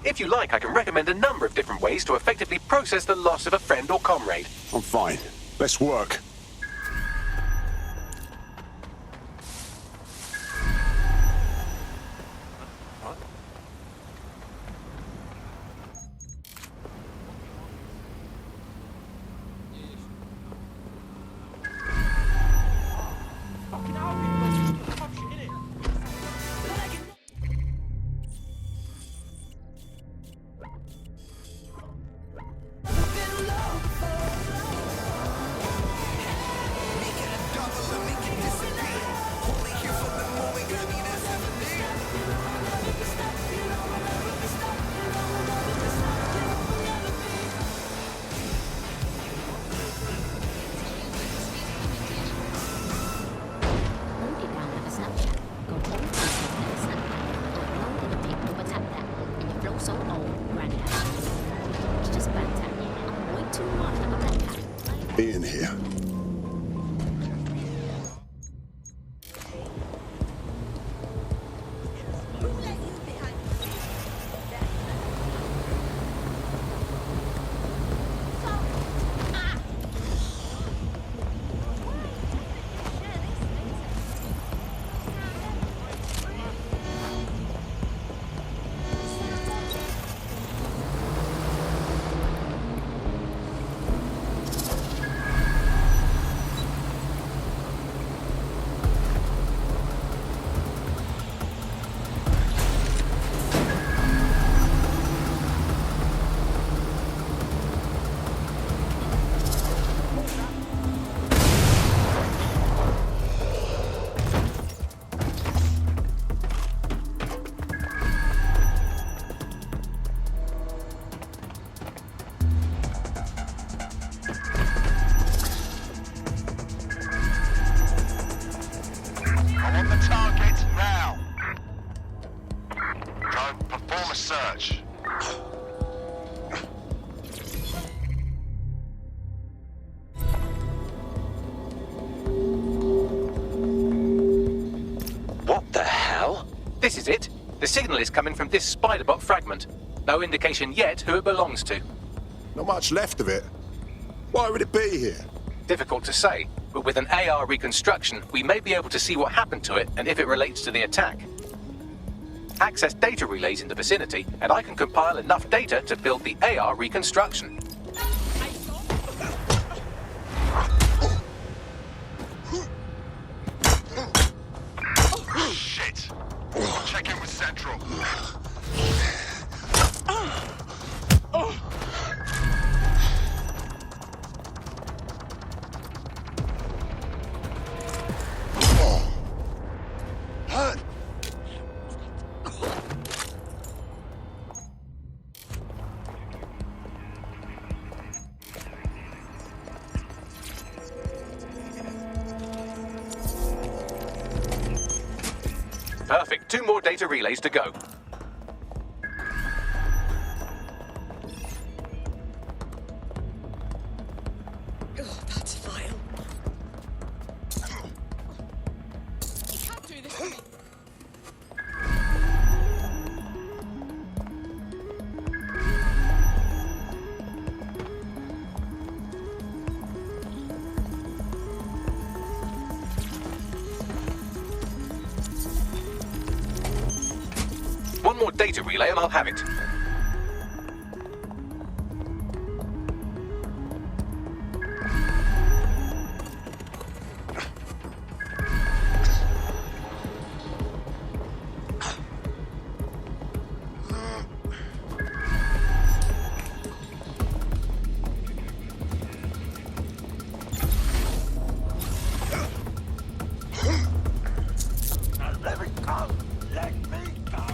If you like, I can recommend a number of different ways to effectively process the loss of a friend or comrade. I'm fine. Let's work. In here. Search. What the hell? This is it. The signal is coming from this spider-bot fragment. No indication yet who it belongs to. Not much left of it. Why would it be here? Difficult to say, but with an AR reconstruction, we may be able to see what happened to it and if it relates to the attack. Access data relays in the vicinity, and I can compile enough data to build the AR reconstruction. Shit! Check in with Central. Perfect. 2 more data relays to go. Oh, that's vile. You can't do this to me. One more data relay and I'll have it. Let me go! Let me go!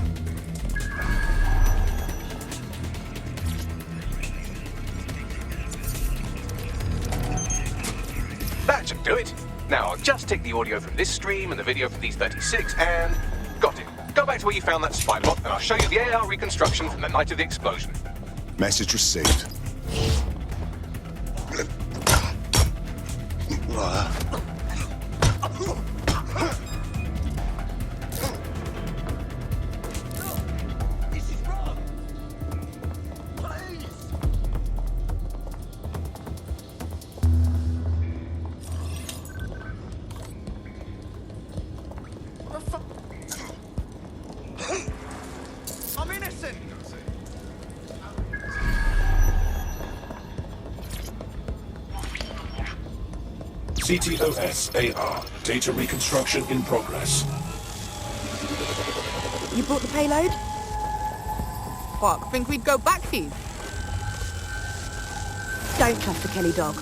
That should do it. Now I'll just take the audio from this stream and the video from these 36 and... got it. Go back to where you found that spy bot and I'll show you the AR reconstruction from the night of the explosion. Message received. CTOS-AR. Data reconstruction in progress. You brought the payload? Fuck, think we'd go back to you? Don't trust the Kelly dog.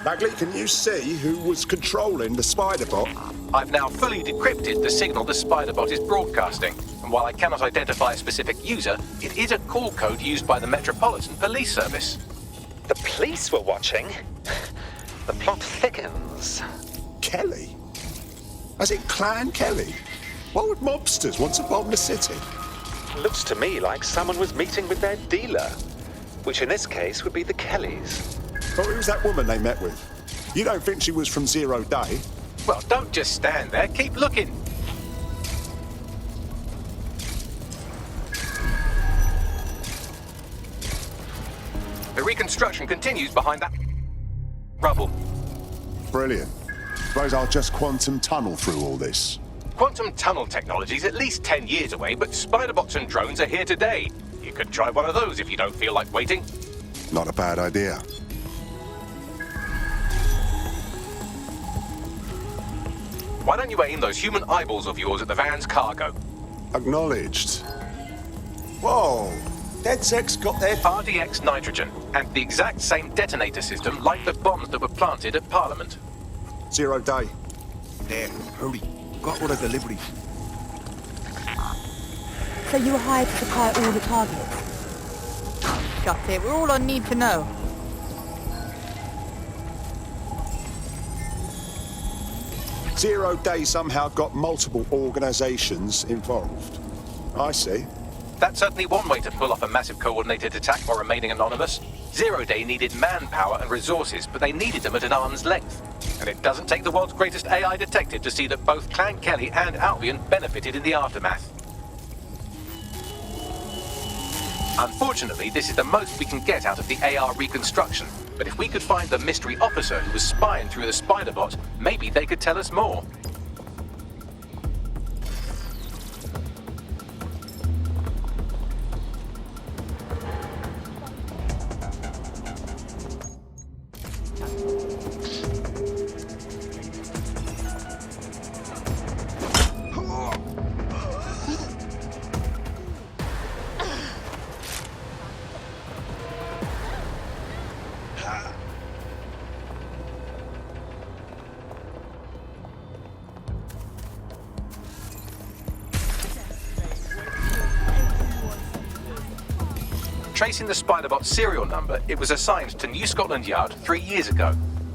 Bagley, can you see who was controlling the spider bot? I've now fully decrypted the signal the Spiderbot is broadcasting, and while I cannot identify a specific user, it is a call code used by the Metropolitan Police Service. The police were watching. The plot thickens. Kelly? As in Clan Kelly? Why would mobsters want to bomb the city? Looks to me like someone was meeting with their dealer, which in this case would be the Kellys. But who was that woman they met with? You don't think she was from Zero Day? Well, don't just stand there, keep looking. The reconstruction continues behind that rubble. Brilliant. Suppose I'll just quantum tunnel through all this. Quantum tunnel technology is at least 10 years away, but Spiderbots and drones are here today. You could try one of those if you don't feel like waiting. Not a bad idea. Why don't you aim those human eyeballs of yours at the van's cargo? Acknowledged. Whoa! DedSec's got their... RDX nitrogen, and the exact same detonator system like the bombs that were planted at Parliament. Zero Day. There, hurry. Got all the deliveries. So you were hired to supply all the targets? Just it, we're all on need to know. Zero Day somehow got multiple organizations involved. I see. That's certainly one way to pull off a massive coordinated attack while remaining anonymous. Zero Day needed manpower and resources, but they needed them at an arm's length. And it doesn't take the world's greatest AI detective to see that both Clan Kelly and Albion benefited in the aftermath. Unfortunately, this is the most we can get out of the AR reconstruction. But if we could find the mystery officer who was spying through the Spiderbot, maybe they could tell us more. Tracing the Spiderbot's serial number, it was assigned to New Scotland Yard 3 years ago.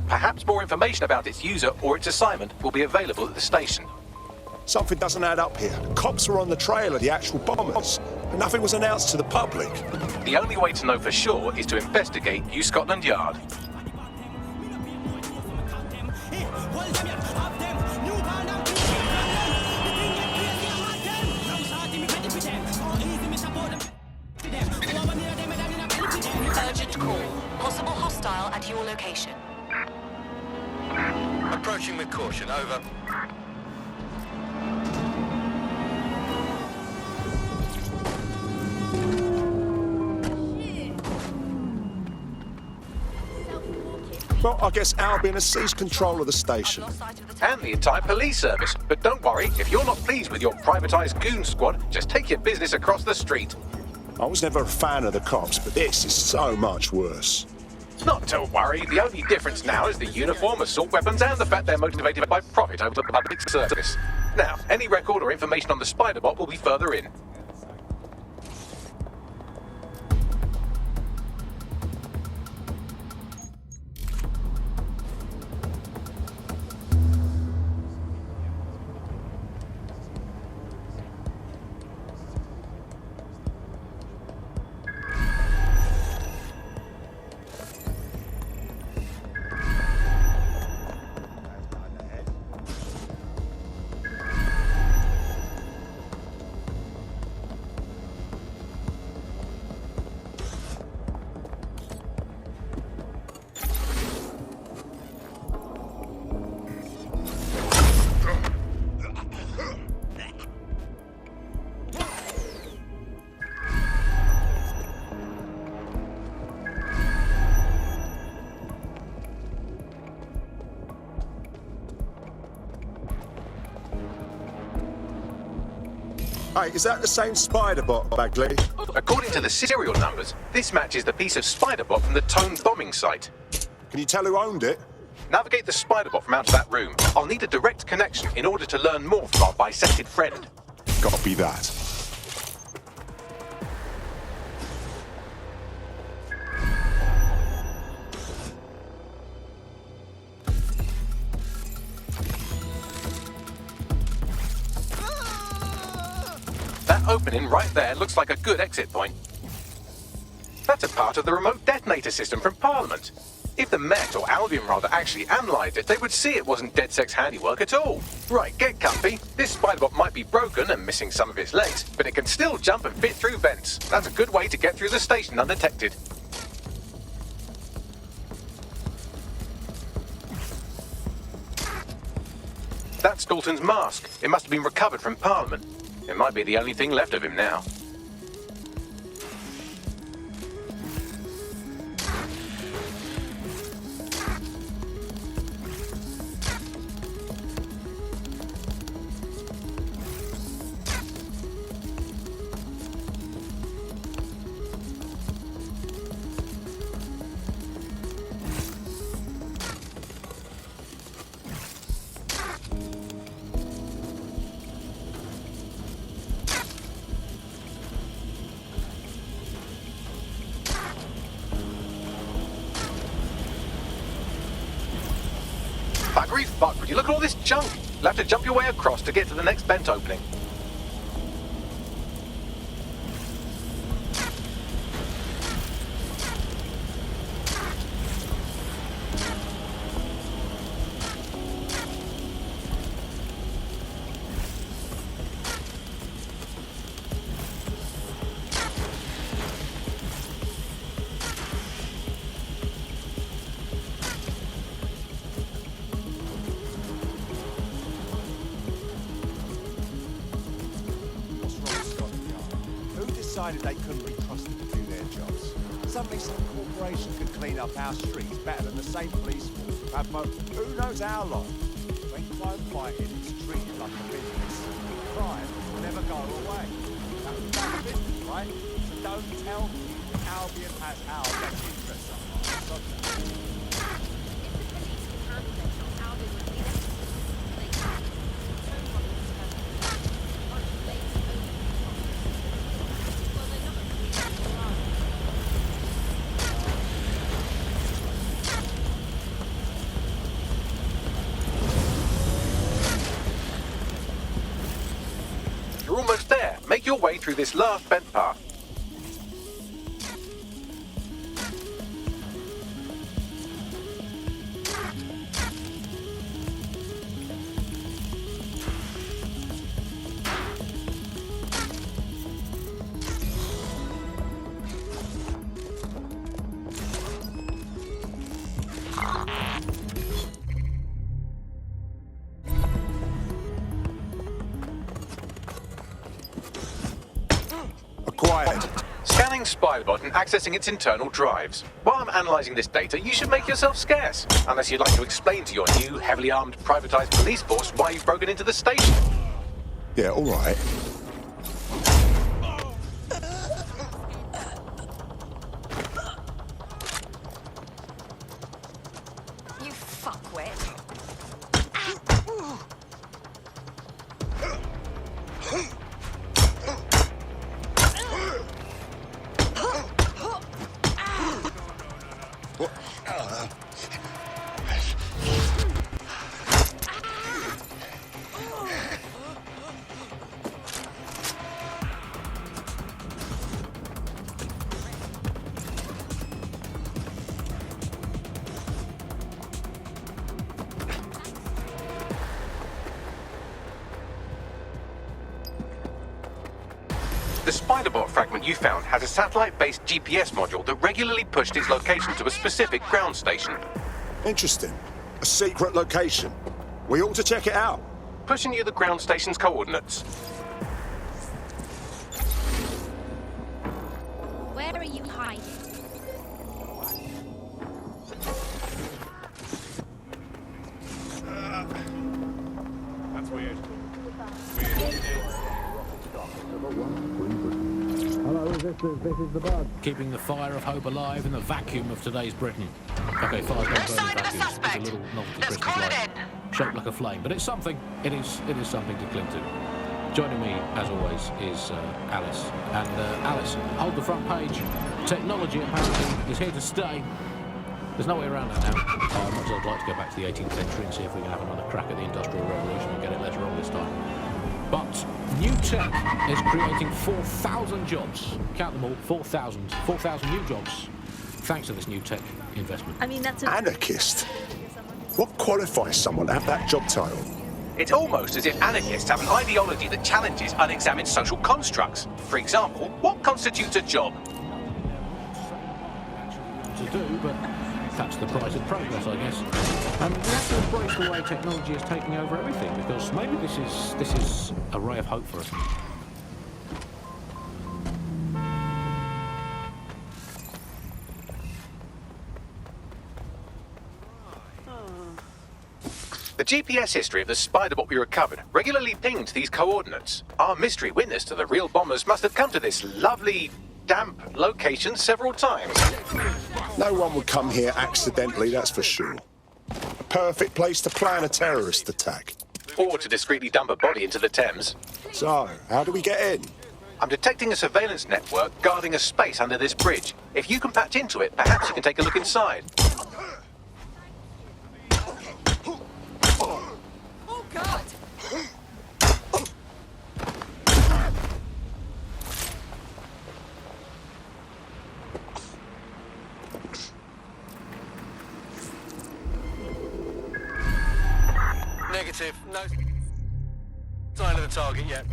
Perhaps more information about its user or its assignment will be available at the station. Something doesn't add up here. Cops were on the trail of the actual bombers, but nothing was announced to the public. The only way to know for sure is to investigate New Scotland Yard. Urgent call. Possible hostile at your location. Approaching with caution, over. Well, I guess Albion has seized control of the station. And the entire police service. But don't worry, if you're not pleased with your privatized goon squad, just take your business across the street. I was never a fan of the cops, but this is so much worse. Not to worry, the only difference now is the uniform, assault weapons, and the fact they're motivated by profit over the public service. Now, any record or information on the Spiderbot will be further in. Hey, is that the same spider bot, Bagley? According to the serial numbers, this matches the piece of spider bot from the Tone bombing site. Can you tell who owned it? Navigate the spider bot from out of that room. I'll need a direct connection in order to learn more from our bisected friend. Copy that. That opening right there looks like a good exit point. That's a part of the remote detonator system from Parliament. If the Met, or Albion rather, actually analysed it, they would see it wasn't DedSec's handiwork at all. Right, get comfy. This spider-bot might be broken and missing some of its legs, but it can still jump and fit through vents. That's a good way to get through the station undetected. That's Dalton's mask. It must have been recovered from Parliament. It might be the only thing left of him now. Buggery fuck, would you look at all this junk? You'll have to jump your way across to get to the next vent opening. Decided they couldn't be trusted to do their jobs. Suddenly some corporation could clean up our streets better than the same police force we've had for who knows how long. When crime fighting is treated like a business, crime will never go away. That's business, right? So don't tell me Albion has our best interests at heart. You're almost there. Make your way through this last vent path. Quiet. Scanning Spiderbot and accessing its internal drives. While I'm analysing this data, you should make yourself scarce. Unless you'd like to explain to your new, heavily armed, privatised police force why you've broken into the station. Yeah, all right. You fuckwit. The Spiderbot fragment you found has a satellite-based GPS module that regularly pushed its location to a specific ground station. Interesting. A secret location. We ought to check it out. Pushing you the ground station's coordinates. Where are you hiding? That's weird. Keeping the fire of hope alive in the vacuum of today's Britain. Okay, fire's not burning vacuum. It's a little novelty Christmas light, shaped like a flame, but it's something. It is something to cling to. Joining me, as always, is Alice. And Alice, hold the front page. Technology apparently is here to stay. There's no way around that now. Much as I'd like to go back to the 18th century and see if we can have another crack at the Industrial Revolution and get it later on this time. But new tech is creating 4,000 jobs. Count them all, 4,000. 4,000 new jobs, thanks to this new tech investment. I mean, that's Anarchist? What qualifies someone to have that job title? It's almost as if anarchists have an ideology that challenges unexamined social constructs. For example, what constitutes a job? To do, but that's the price of progress, I guess. And we have to embrace the way technology is taking over everything, because maybe this is a ray of hope for us. The GPS history of the Spider-Bot we recovered regularly pinged these coordinates. Our mystery witness to the real bombers must have come to this lovely, damp location several times. No one would come here accidentally, that's for sure. A perfect place to plan a terrorist attack. Or to discreetly dump a body into the Thames. So, how do we get in? I'm detecting a surveillance network guarding a space under this bridge. If you can patch into it, perhaps you can take a look inside. Oh, God! Negative. No sign of the target yet.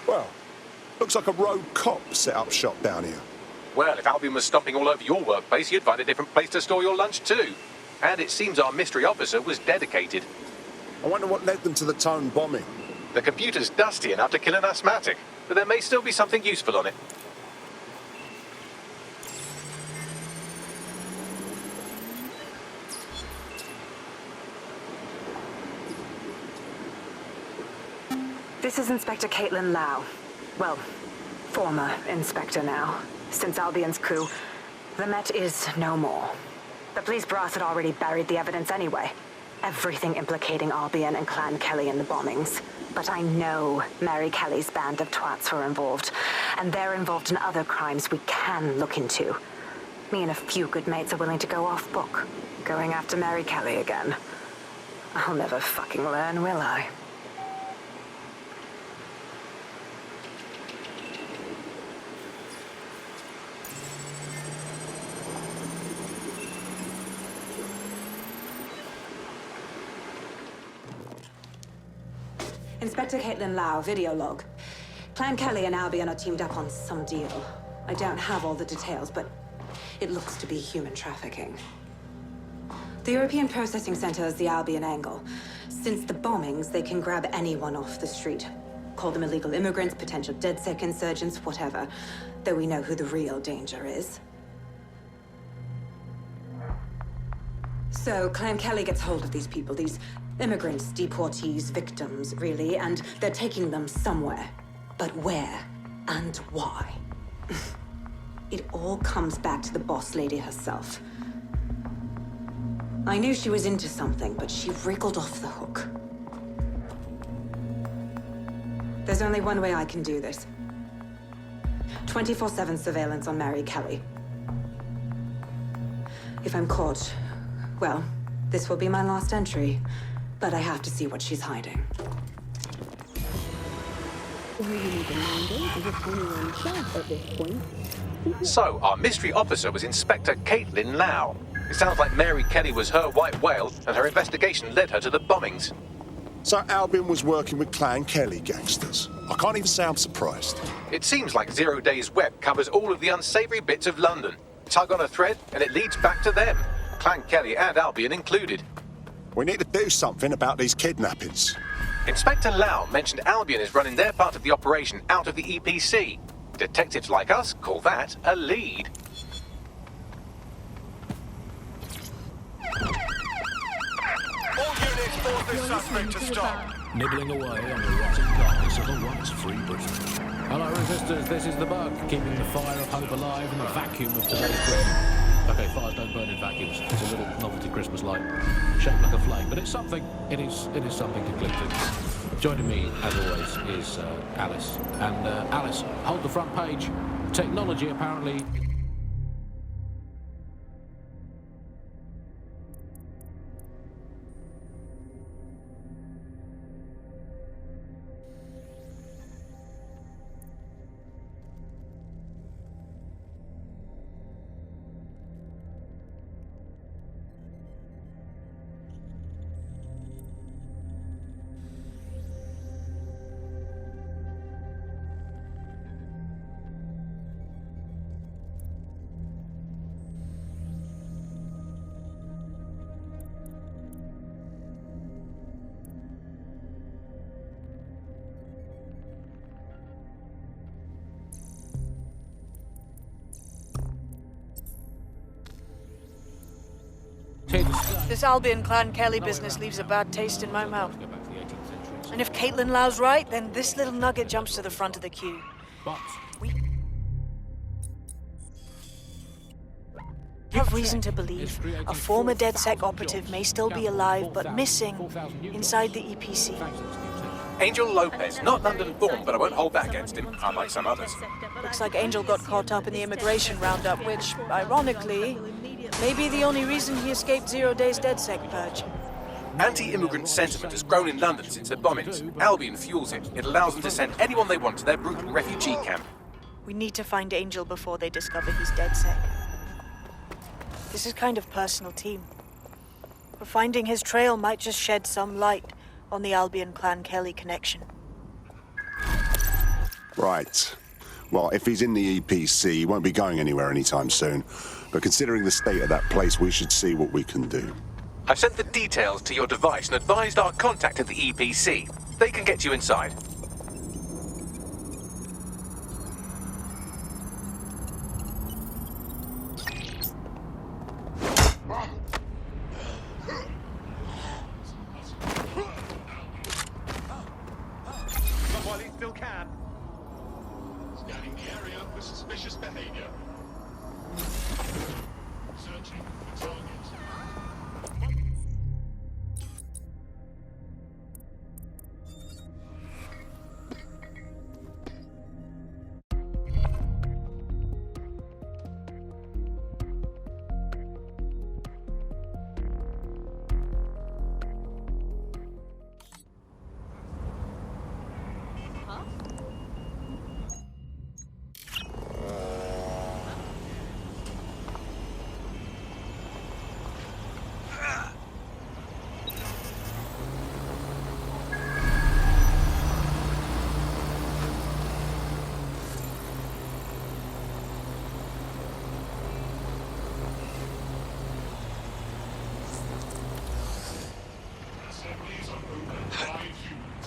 Well, looks like a rogue cop set up shop down here. Well, if Albion was stomping all over your workplace, you'd find a different place to store your lunch too. And it seems our mystery officer was dedicated. I wonder what led them to the Tone bombing. The computer's dusty enough to kill an asthmatic, but there may still be something useful on it. This is Inspector Caitlin Lau. Well, former Inspector now. Since Albion's coup, the Met is no more. The police brass had already buried the evidence anyway. Everything implicating Albion and Clan Kelly in the bombings. But I know Mary Kelly's band of twats were involved, and they're involved in other crimes we can look into. Me and a few good mates are willing to go off book, going after Mary Kelly again. I'll never fucking learn, will I? Inspector Caitlin Lau, video log. Clan Kelly and Albion are teamed up on some deal. I don't have all the details, but it looks to be human trafficking. The European Processing Center is the Albion angle. Since the bombings, they can grab anyone off the street. Call them illegal immigrants, potential DedSec insurgents, whatever. Though we know who the real danger is. So, Clan Kelly gets hold of these people, these immigrants, deportees, victims, really, and they're taking them somewhere. But where and why? It all comes back to the boss lady herself. I knew she was into something, but she wriggled off the hook. There's only one way I can do this. 24/7 surveillance on Mary Kelly. If I'm caught, Well, this will be my last entry, but I have to see what she's hiding. So, our mystery officer was Inspector Caitlin Lau. It sounds like Mary Kelly was her white whale, and her investigation led her to the bombings. So Albion was working with Clan Kelly gangsters. I can't even say I'm surprised. It seems like Zero Days Web covers all of the unsavory bits of London. Tug on a thread, and it leads back to them. Clan Kelly and Albion included. We need to do something about these kidnappings. Inspector Lau mentioned Albion is running their part of the operation out of the EPC. Detectives like us call that a lead. All units force this suspect to stop. Nibbling away on the rotten carcass of a once-free Britain. Hello, resistors, this is the Bug, keeping the fire of hope alive in the vacuum of today's Britain. Okay, fires don't burn in vacuums. It's a little novelty Christmas light, shaped like a flame, but it's something. It is something to cling to. Joining me, as always, is Alice. And Alice, hold the front page. Technology apparently. This Albion Clan Kelly business leaves a bad taste in my mouth. And if Caitlin Lau's right, then this little nugget jumps to the front of the queue. We have reason to believe a former DedSec operative may still be alive, but missing inside the EPC. Angel Lopez, not London-born, but I won't hold that against him, unlike some others. Looks like Angel got caught up in the immigration roundup, which, ironically, may be the only reason he escaped Zero Days DedSec purge. Anti-immigrant sentiment has grown in London since the bombings. Albion fuels it. It allows them to send anyone they want to their brutal refugee camp. We need to find Angel before they discover he's DedSec. This is kind of personal, team. But finding his trail might just shed some light on the Albion Clan Kelly connection. Right. Well, if he's in the EPC, he won't be going anywhere anytime soon. But considering the state of that place, we should see what we can do. I've sent the details to your device and advised our contact at the EPC. They can get you inside. While he still can. Scanning the area for suspicious behavior. Searching for target.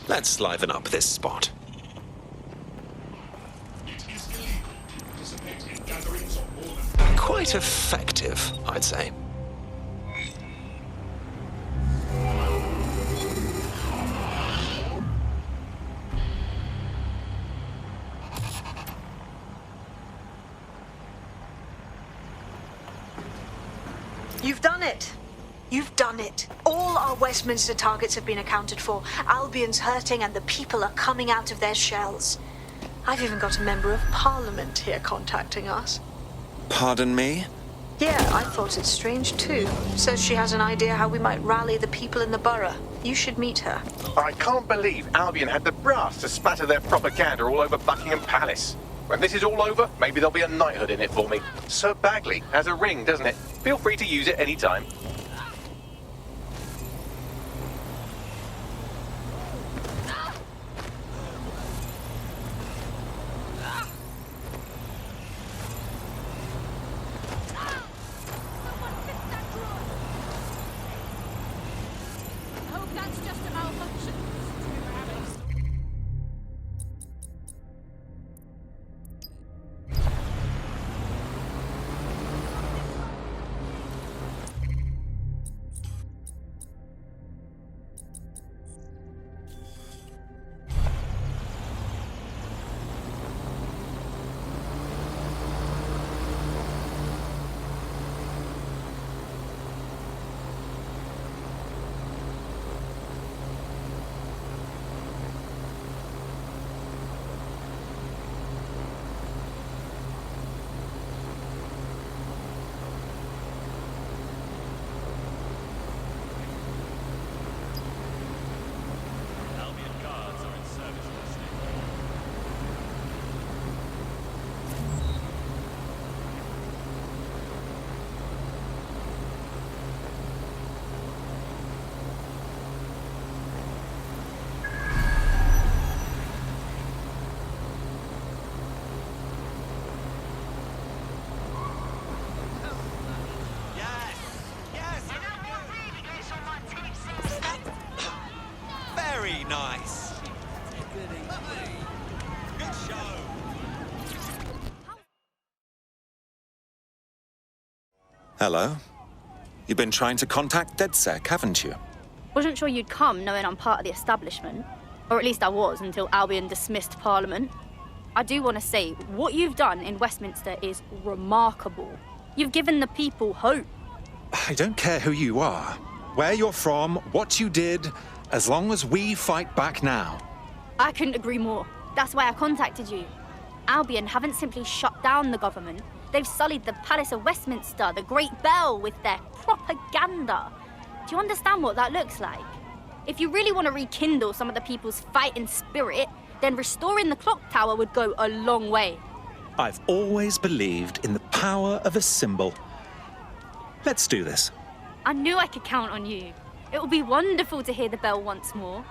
Let's liven up this spot. Quite effective, I'd say. You've done it! You've done it. All our Westminster targets have been accounted for. Albion's hurting and the people are coming out of their shells. I've even got a member of Parliament here contacting us. Pardon me? Yeah, I thought it strange too. Says she has an idea how we might rally the people in the borough. You should meet her. I can't believe Albion had the brass to spatter their propaganda all over Buckingham Palace. When this is all over, maybe there'll be a knighthood in it for me. Sir Bagley has a ring, doesn't it? Feel free to use it anytime. Very nice. Good show. Hello? You've been trying to contact DedSec, haven't you? Wasn't sure you'd come, knowing I'm part of the establishment. Or at least I was, until Albion dismissed Parliament. I do want to say, what you've done in Westminster is remarkable. You've given the people hope. I don't care who you are, where you're from, what you did, as long as we fight back now. I couldn't agree more. That's why I contacted you. Albion haven't simply shut down the government. They've sullied the Palace of Westminster, the Great Bell, with their propaganda. Do you understand what that looks like? If you really want to rekindle some of the people's fighting spirit, then restoring the clock tower would go a long way. I've always believed in the power of a symbol. Let's do this. I knew I could count on you. It will be wonderful to hear the bell once more.